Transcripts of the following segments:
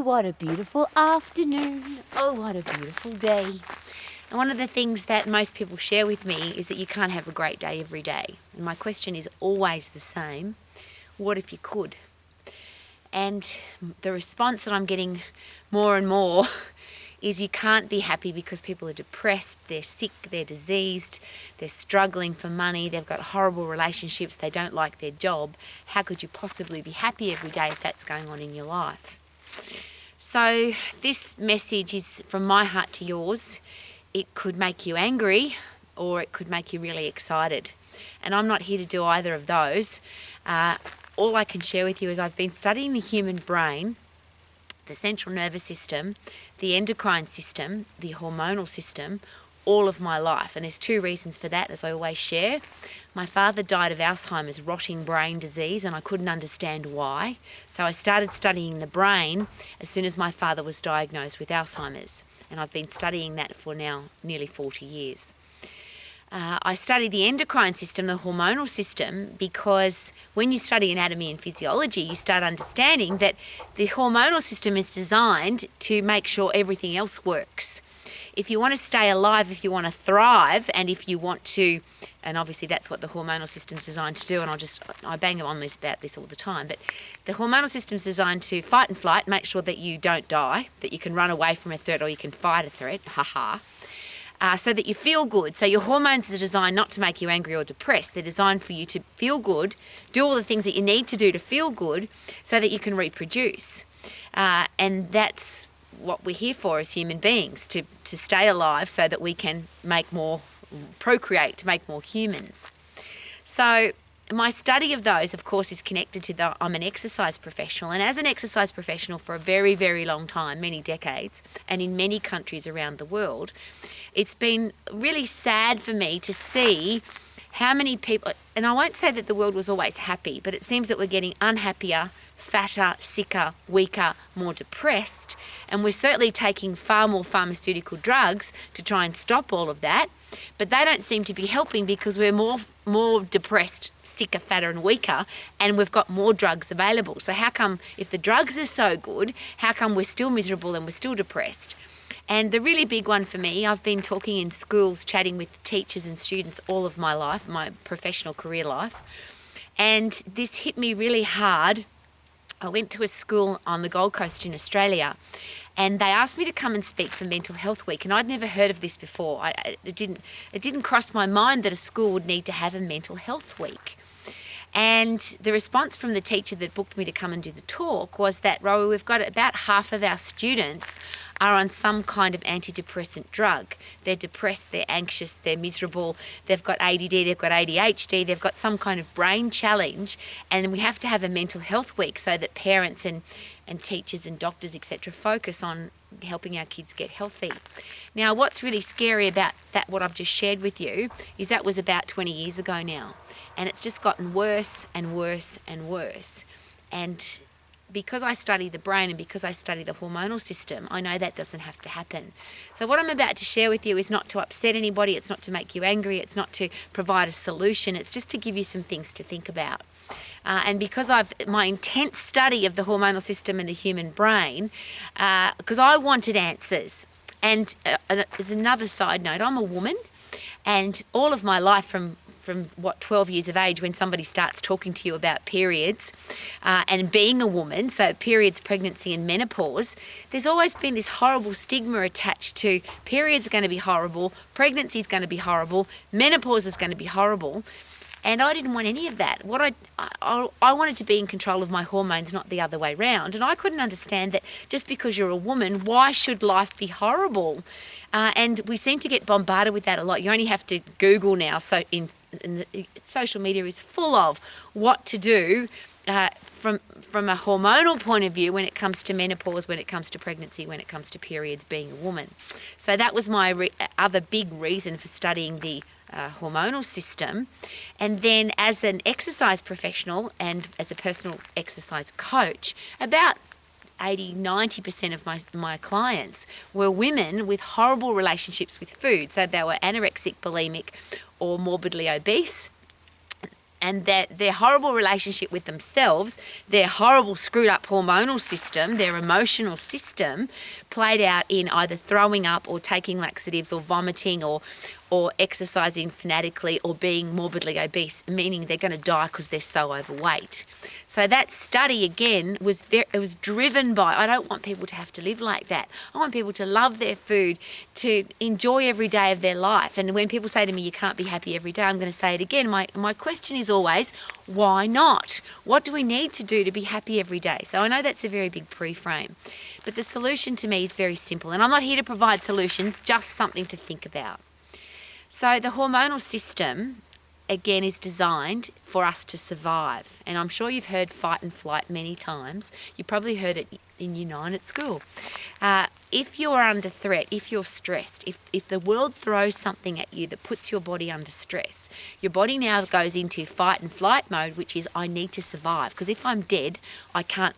what a beautiful afternoon. Oh, what a beautiful day. And one of the things that most people share with me is that you can't have a great day every day. And my question is always the same. What if you could? And the response that I'm getting more and more is you can't be happy because people are depressed, they're sick, they're diseased, they're struggling for money, they've got horrible relationships, they don't like their job. How could you possibly be happy every day if that's going on in your life? So this message is from my heart to yours. It could make you angry or it could make you really excited. And I'm not here to do either of those. All I can share with you is I've been studying the human brain, the central nervous system, the endocrine system, the hormonal system, all of my life. And there's two reasons for that, as I always share. My father died of Alzheimer's, rotting brain disease, and I couldn't understand why. So I started studying the brain as soon as my father was diagnosed with Alzheimer's. And I've been studying that for now nearly 40 years. I study the endocrine system, the hormonal system, because when you study anatomy and physiology, you start understanding that the hormonal system is designed to make sure everything else works. If you want to stay alive, if you want to thrive, and if you want to, and obviously that's what the hormonal system is designed to do, and I bang on about this all the time, but the hormonal system is designed to fight and flight, make sure that you don't die, that you can run away from a threat or you can fight a threat, so that you feel good. So your hormones are designed not to make you angry or depressed. They're designed for you to feel good, do all the things that you need to do to feel good so that you can reproduce. And that's what we're here for as human beings, to stay alive so that we can procreate, to make more humans. So my study of those, of course, is connected to I'm an exercise professional. And as an exercise professional for a very, very long time, many decades, and in many countries around the world, it's been really sad for me to see how many people, and I won't say that the world was always happy, but it seems that we're getting unhappier, fatter, sicker, weaker, more depressed. And we're certainly taking far more pharmaceutical drugs to try and stop all of that. But they don't seem to be helping because we're more depressed, sicker, fatter and weaker, and we've got more drugs available. So how come, if the drugs are so good, how come we're still miserable and we're still depressed? And the really big one for me, I've been talking in schools, chatting with teachers and students all of my life, my professional career life. And this hit me really hard. I went to a school on the Gold Coast in Australia, and they asked me to come and speak for Mental Health Week, and I'd never heard of this before. It didn't cross my mind that a school would need to have a Mental Health Week. And the response from the teacher that booked me to come and do the talk was that, Rowie, we've got about half of our students are on some kind of antidepressant drug. They're depressed, they're anxious, they're miserable, they've got ADD, they've got ADHD, they've got some kind of brain challenge, and we have to have a mental health week so that parents and teachers and doctors, etc., focus on helping our kids get healthy. Now, what's really scary about that, what I've just shared with you, is that was about 20 years ago now, and it's just gotten worse and worse and worse. And because I study the brain and because I study the hormonal system, I know that doesn't have to happen. So what I'm about to share with you is not to upset anybody, it's not to make you angry, it's not to provide a solution, it's just to give you some things to think about. And because my intense study of the hormonal system and the human brain, because I wanted answers. And as another side note, I'm a woman, and all of my life from 12 years of age, when somebody starts talking to you about periods and being a woman, so periods, pregnancy and menopause, there's always been this horrible stigma attached to periods are going to be horrible, pregnancy is going to be horrible, menopause is going to be horrible. And I didn't want any of that. I wanted to be in control of my hormones, not the other way round. And I couldn't understand that just because you're a woman, why should life be horrible? And we seem to get bombarded with that a lot. You only have to Google now. So social media is full of what to do from a hormonal point of view when it comes to menopause, when it comes to pregnancy, when it comes to periods, being a woman. So that was my other big reason for studying the hormonal system. And then as an exercise professional and as a personal exercise coach, about 80-90% of my clients were women with horrible relationships with food. So they were anorexic, bulimic or morbidly obese. and that their horrible relationship with themselves, their horrible screwed up hormonal system, their emotional system played out in either throwing up or taking laxatives or vomiting or exercising fanatically or being morbidly obese, meaning they're going to die because they're so overweight. So that study, again, was driven by, I don't want people to have to live like that. I want people to love their food, to enjoy every day of their life. And when people say to me, you can't be happy every day, I'm going to say it again. My question is always, why not? What do we need to do to be happy every day? So I know that's a very big pre-frame, but the solution to me is very simple. And I'm not here to provide solutions, just something to think about. So the hormonal system, again, is designed for us to survive. And I'm sure you've heard fight and flight many times. You probably heard it in Year 9 at school. If you're under threat, if you're stressed, if the world throws something at you that puts your body under stress, your body now goes into fight and flight mode, which is I need to survive. Because if I'm dead, I can't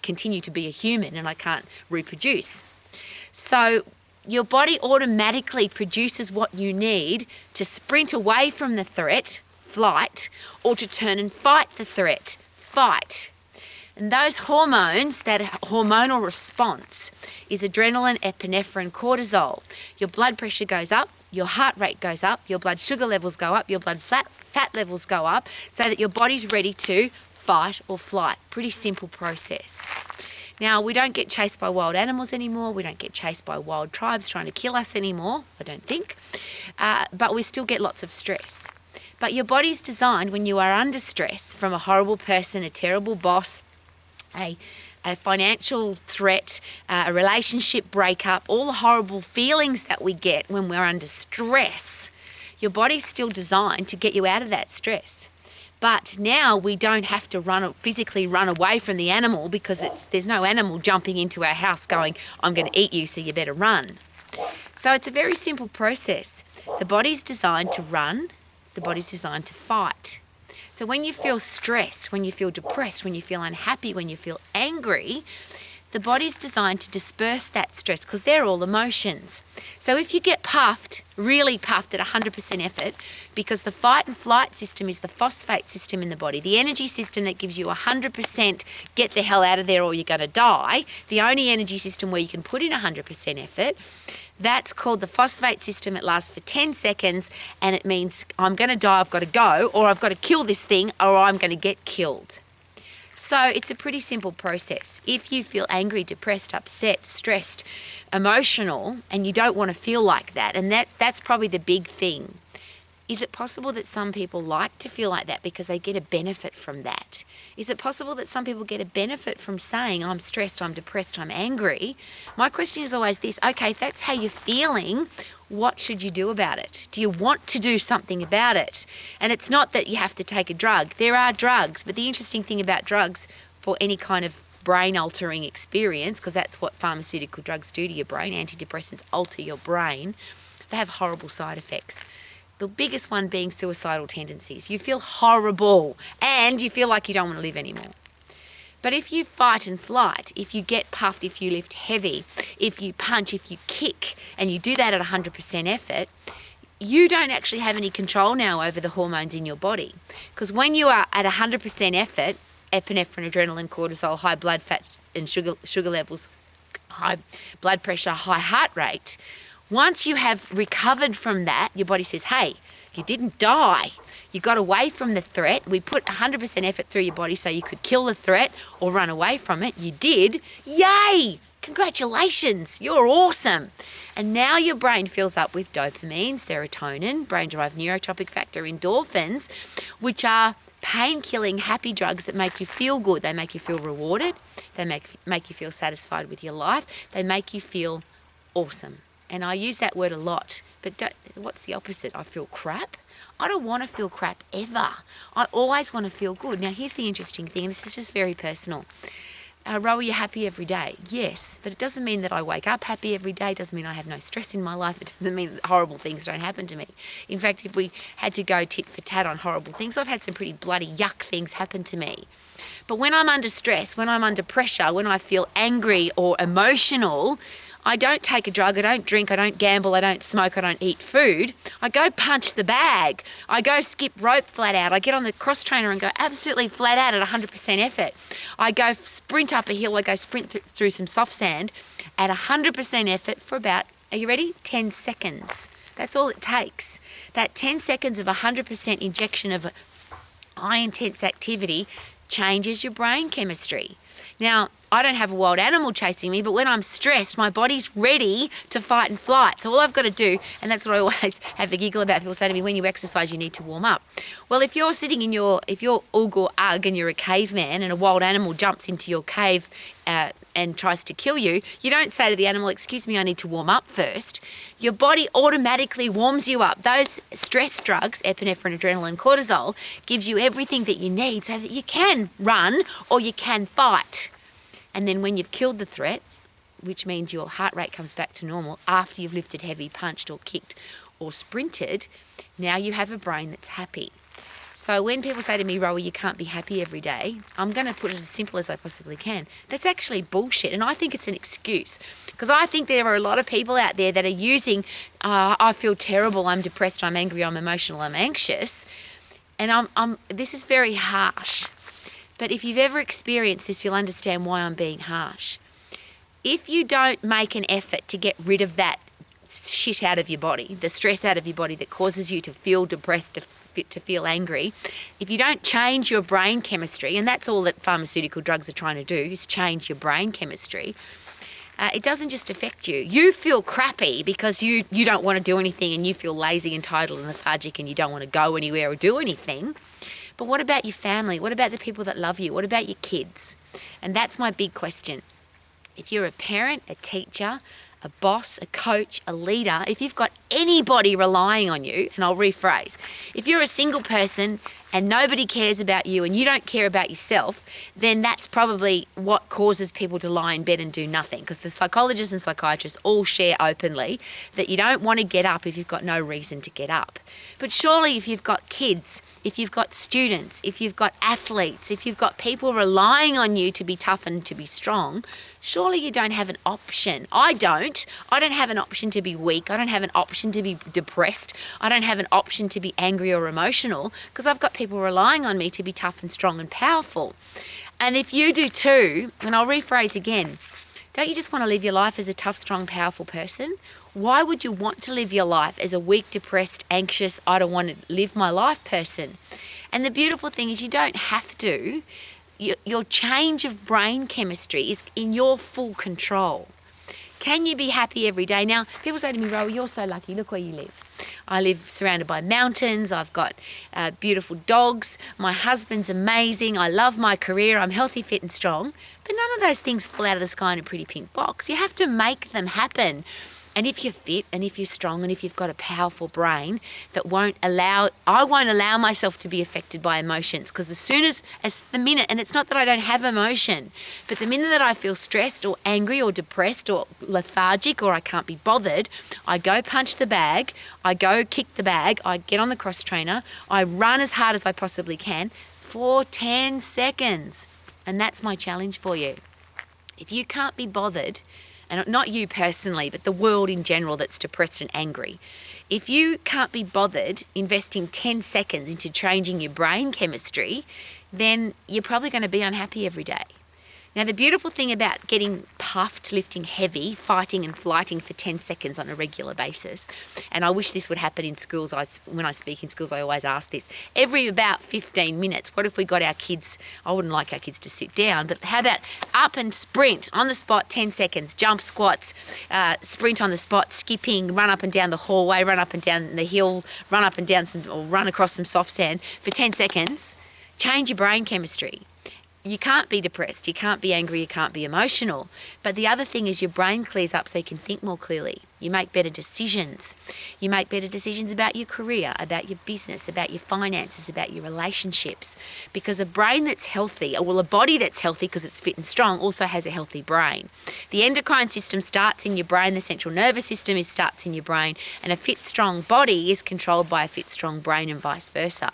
continue to be a human and I can't reproduce. So your body automatically produces what you need to sprint away from the threat, flight, or to turn and fight the threat, fight. And those hormones, that hormonal response, is adrenaline, epinephrine, cortisol. Your blood pressure goes up, your heart rate goes up, your blood sugar levels go up, your blood fat levels go up, so that your body's ready to fight or flight. Pretty simple process. Now, we don't get chased by wild animals anymore. We don't get chased by wild tribes trying to kill us anymore, I don't think. But we still get lots of stress. But your body's designed, when you are under stress from a horrible person, a terrible boss, a financial threat, a relationship breakup, all the horrible feelings that we get when we're under stress, your body's still designed to get you out of that stress. But now we don't have to physically run away from the animal because there's no animal jumping into our house going, I'm going to eat you, so you better run. So it's a very simple process. The body's designed to run. The body's designed to fight. So when you feel stressed, when you feel depressed, when you feel unhappy, when you feel angry, the body's designed to disperse that stress because they're all emotions. So if you get puffed, really puffed at 100% effort, because the fight and flight system is the phosphate system in the body, the energy system that gives you 100% get the hell out of there or you're going to die, the only energy system where you can put in 100% effort, that's called the phosphate system. It lasts for 10 seconds and it means I'm going to die, I've got to go, or I've got to kill this thing, or I'm going to get killed. So it's a pretty simple process. If you feel angry, depressed, upset, stressed, emotional, and you don't want to feel like that, and that's probably the big thing. Is it possible that some people like to feel like that because they get a benefit from that? Is it possible that some people get a benefit from saying, I'm stressed, I'm depressed, I'm angry? My question is always this, okay, if that's how you're feeling, what should you do about it? Do you want to do something about it? And it's not that you have to take a drug. There are drugs, but the interesting thing about drugs for any kind of brain-altering experience, because that's what pharmaceutical drugs do to your brain, antidepressants alter your brain, they have horrible side effects. The biggest one being suicidal tendencies. You feel horrible and you feel like you don't want to live anymore. But if you fight and flight, if you get puffed, if you lift heavy, if you punch, if you kick, and you do that at 100% effort, you don't actually have any control now over the hormones in your body. Because when you are at 100% effort, epinephrine, adrenaline, cortisol, high blood fat and sugar levels, high blood pressure, high heart rate, once you have recovered from that, your body says, hey, you didn't die. You got away from the threat. We put 100% effort through your body so you could kill the threat or run away from it. You did. Yay! Congratulations. You're awesome. And now your brain fills up with dopamine, serotonin, brain-derived neurotropic factor, endorphins, which are pain-killing, happy drugs that make you feel good. They make you feel rewarded. They make you feel satisfied with your life. They make you feel awesome. And I use that word a lot, but what's the opposite? I feel crap? I don't want to feel crap ever. I always want to feel good. Now, here's the interesting thing, and this is just very personal. Rowie, you're happy every day. Yes, but it doesn't mean that I wake up happy every day. It doesn't mean I have no stress in my life. It doesn't mean that horrible things don't happen to me. In fact, if we had to go tit for tat on horrible things, I've had some pretty bloody yuck things happen to me. But when I'm under stress, when I'm under pressure, when I feel angry or emotional, I don't take a drug, I don't drink, I don't gamble, I don't smoke, I don't eat food. I go punch the bag. I go skip rope flat out. I get on the cross trainer and go absolutely flat out at 100% effort. I go sprint up a hill. I go sprint through some soft sand at 100% effort for about, are you ready? 10 seconds. That's all it takes. That 10 seconds of 100% injection of high intense activity changes your brain chemistry. Now, I don't have a wild animal chasing me, but when I'm stressed, my body's ready to fight and flight. So all I've got to do, and that's what I always have a giggle about, people say to me, when you exercise, you need to warm up. Well, if you're sitting in if you're Ugg or Ugg and you're a caveman and a wild animal jumps into your cave and tries to kill you, you don't say to the animal, excuse me, I need to warm up first. Your body automatically warms you up. Those stress drugs, epinephrine, adrenaline, cortisol, gives you everything that you need so that you can run or you can fight. And then when you've killed the threat, which means your heart rate comes back to normal after you've lifted heavy, punched or kicked or sprinted, now you have a brain that's happy. So when people say to me, Rowie, you can't be happy every day, I'm going to put it as simple as I possibly can. That's actually bullshit, and I think it's an excuse. Because I think there are a lot of people out there that are using, I feel terrible, I'm depressed, I'm angry, I'm emotional, I'm anxious. And this is very harsh. But if you've ever experienced this, you'll understand why I'm being harsh. If you don't make an effort to get rid of that shit out of your body, the stress out of your body that causes you to feel depressed, to feel angry, if you don't change your brain chemistry, and that's all that pharmaceutical drugs are trying to do, is change your brain chemistry, it doesn't just affect you. You feel crappy because you don't want to do anything and you feel lazy, entitled and lethargic and you don't want to go anywhere or do anything. But what about your family? What about the people that love you? What about your kids? And that's my big question. If you're a parent, a teacher, a boss, a coach, a leader, if you've got anybody relying on you, and I'll rephrase, if you're a single person and nobody cares about you and you don't care about yourself, then that's probably what causes people to lie in bed and do nothing. Because the psychologists and psychiatrists all share openly that you don't want to get up if you've got no reason to get up. But surely if you've got kids, if you've got students, if you've got athletes, if you've got people relying on you to be tough and to be strong, surely you don't have an option. I don't. I don't have an option to be weak. I don't have an option to be depressed. I don't have an option to be angry or emotional because I've got people relying on me to be tough and strong and powerful. And if you do too, and I'll rephrase again, don't you just want to live your life as a tough, strong, powerful person? Why would you want to live your life as a weak, depressed, anxious, I don't want to live my life person? And the beautiful thing is you don't have to. Your change of brain chemistry is in your full control. Can you be happy every day? Now, people say to me, Rowie, you're so lucky. Look where you live. I live surrounded by mountains. I've got beautiful dogs. My husband's amazing. I love my career. I'm healthy, fit and strong. But none of those things fall out of the sky in a pretty pink box. You have to make them happen. And if you're fit and if you're strong and if you've got a powerful brain that I won't allow myself to be affected by emotions, because as the minute, and it's not that I don't have emotion, but the minute that I feel stressed or angry or depressed or lethargic or I can't be bothered, I go punch the bag, I go kick the bag, I get on the cross trainer, I run as hard as I possibly can for 10 seconds. And that's my challenge for you. If you can't be bothered, and not you personally, but the world in general that's depressed and angry. If you can't be bothered investing 10 seconds into changing your brain chemistry, then you're probably going to be unhappy every day. Now, the beautiful thing about getting puffed, lifting heavy, fighting and flighting for 10 seconds on a regular basis, and I wish this would happen in schools. When I speak in schools, I always ask this. Every about 15 minutes, what if we got our kids, I wouldn't like our kids to sit down, but how about up and sprint on the spot, 10 seconds, jump squats, sprint on the spot, skipping, run up and down the hallway, run up and down the hill, run up and down or run across some soft sand for 10 seconds. Change your brain chemistry. You can't be depressed, you can't be angry, you can't be emotional. But the other thing is your brain clears up so you can think more clearly. You make better decisions. You make better decisions about your career, about your business, about your finances, about your relationships. Because a brain that's healthy, a body that's healthy because it's fit and strong also has a healthy brain. The endocrine system starts in your brain, the central nervous system starts in your brain, and a fit, strong body is controlled by a fit, strong brain and vice versa.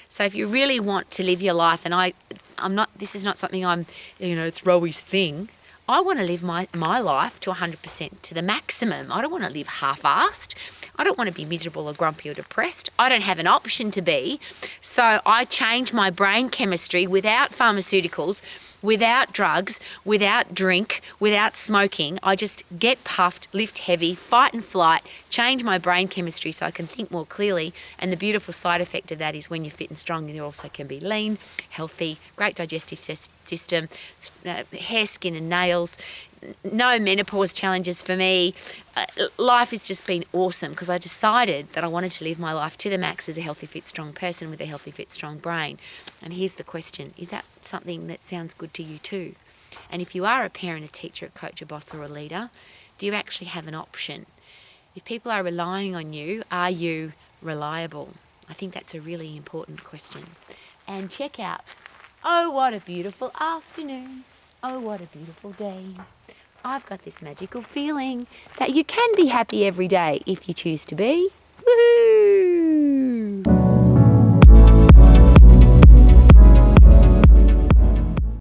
So if you really want to live your life, and this is not something it's Rowie's thing. I want to live my life to 100%, to the maximum. I don't want to live half-assed. I don't want to be miserable or grumpy or depressed. I don't have an option to be. So I change my brain chemistry without pharmaceuticals, without drugs, without drink, without smoking. I just get puffed, lift heavy, fight and flight, change my brain chemistry so I can think more clearly. And the beautiful side effect of that is when you're fit and strong, you also can be lean, healthy, great digestive system, hair, skin and nails. No menopause challenges for me. Life has just been awesome because I decided that I wanted to live my life to the max as a healthy, fit, strong person with a healthy, fit, strong brain. And here's the question, is that something that sounds good to you too? And if you are a parent, a teacher, a coach, a boss or a leader, do you actually have an option? If people are relying on you, are you reliable? I think that's a really important question. And check out, oh, what a beautiful afternoon. Oh, what a beautiful day. I've got this magical feeling that you can be happy every day if you choose to be. Woohoo!